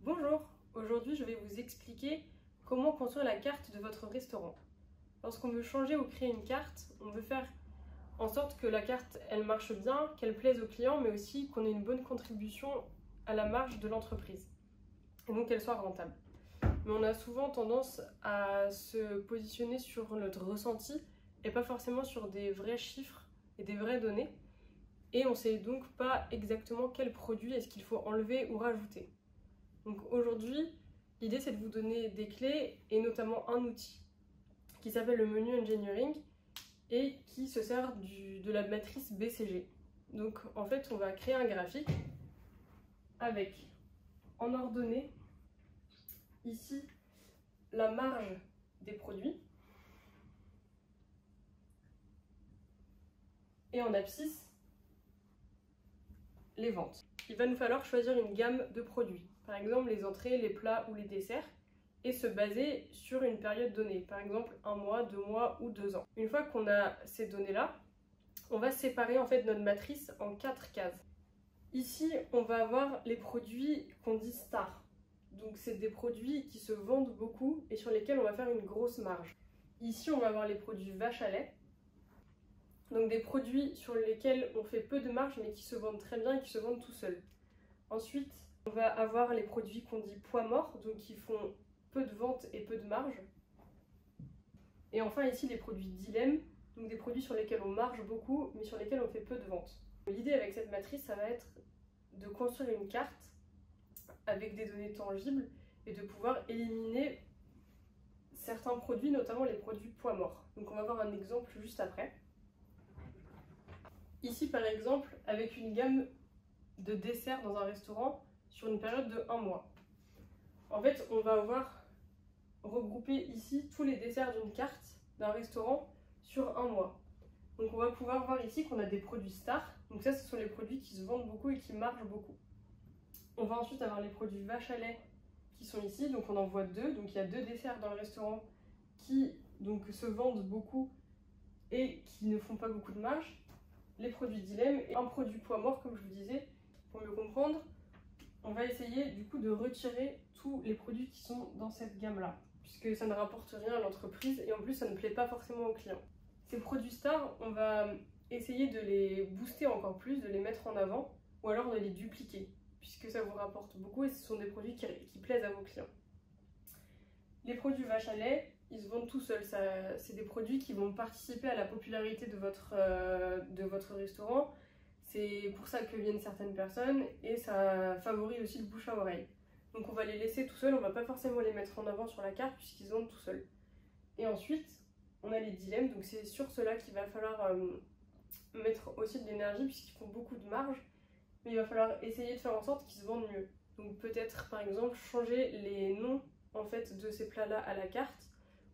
Bonjour, aujourd'hui je vais vous expliquer comment construire la carte de votre restaurant. Lorsqu'on veut changer ou créer une carte, on veut faire en sorte que la carte elle marche bien, qu'elle plaise aux clients, mais aussi qu'on ait une bonne contribution à la marge de l'entreprise et donc qu'elle soit rentable. Mais on a souvent tendance à se positionner sur notre ressenti et pas forcément sur des vrais chiffres et des vraies données. Et on ne sait donc pas exactement quel produit est-ce qu'il faut enlever ou rajouter. Donc aujourd'hui, l'idée c'est de vous donner des clés et notamment un outil qui s'appelle le menu engineering et qui se sert de la matrice BCG. Donc en fait, on va créer un graphique avec en ordonnée ici la marge des produits et en abscisse les ventes. Il va nous falloir choisir une gamme de produits, par exemple les entrées, les plats ou les desserts, et se baser sur une période donnée, par exemple 1 mois, 2 mois ou 2 ans. Une fois qu'on a ces données-là, on va séparer en fait notre matrice en 4 cases. Ici, on va avoir les produits qu'on dit stars. Donc c'est des produits qui se vendent beaucoup et sur lesquels on va faire une grosse marge. Ici, on va avoir les produits vache à lait. Donc des produits sur lesquels on fait peu de marge mais qui se vendent très bien et qui se vendent tout seuls. Ensuite, on va avoir les produits qu'on dit poids morts, donc qui font peu de ventes et peu de marge. Et enfin ici les produits dilemmes, donc des produits sur lesquels on marge beaucoup mais sur lesquels on fait peu de ventes. L'idée avec cette matrice, ça va être de construire une carte avec des données tangibles et de pouvoir éliminer certains produits, notamment les produits poids morts. Donc on va voir un exemple juste après. Ici par exemple, avec une gamme de desserts dans un restaurant sur une période de 1 mois. En fait, on va avoir regroupé ici tous les desserts d'une carte d'un restaurant sur 1 mois. Donc on va pouvoir voir ici qu'on a des produits stars. Donc ça, ce sont les produits qui se vendent beaucoup et qui marchent beaucoup. On va ensuite avoir les produits vache à lait qui sont ici. Donc on en voit 2. Donc il y a 2 desserts dans le restaurant qui donc se vendent beaucoup et qui ne font pas beaucoup de marge. Les produits dilemmes et un produit poids mort, comme je vous disais. Pour mieux comprendre, on va essayer du coup de retirer tous les produits qui sont dans cette gamme-là, puisque ça ne rapporte rien à l'entreprise et en plus ça ne plaît pas forcément aux clients. Ces produits stars, on va essayer de les booster encore plus, de les mettre en avant ou alors de les dupliquer, puisque ça vous rapporte beaucoup et ce sont des produits qui plaisent à vos clients. Les produits vache à lait, ils se vendent tout seuls. C'est des produits qui vont participer à la popularité de votre restaurant. C'est pour ça que viennent certaines personnes et ça favorise aussi le bouche à oreille. Donc on va les laisser tout seuls, on va pas forcément les mettre en avant sur la carte puisqu'ils se vendent tout seuls. Et ensuite, on a les dilemmes, donc c'est sur cela qu'il va falloir mettre aussi de l'énergie puisqu'ils font beaucoup de marge, mais il va falloir essayer de faire en sorte qu'ils se vendent mieux. Donc peut-être par exemple changer les noms en fait de ces plats-là à la carte,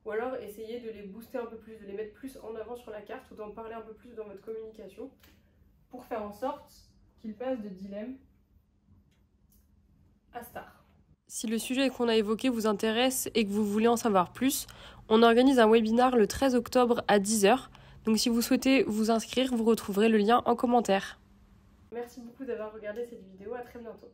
ou alors essayer de les booster un peu plus, de les mettre plus en avant sur la carte ou d'en parler un peu plus dans votre communication pour faire en sorte qu'ils passent de dilemme à star. Si le sujet qu'on a évoqué vous intéresse et que vous voulez en savoir plus, on organise un webinar le 13 octobre à 10 h. Donc si vous souhaitez vous inscrire, vous retrouverez le lien en commentaire. Merci beaucoup d'avoir regardé cette vidéo, à très bientôt.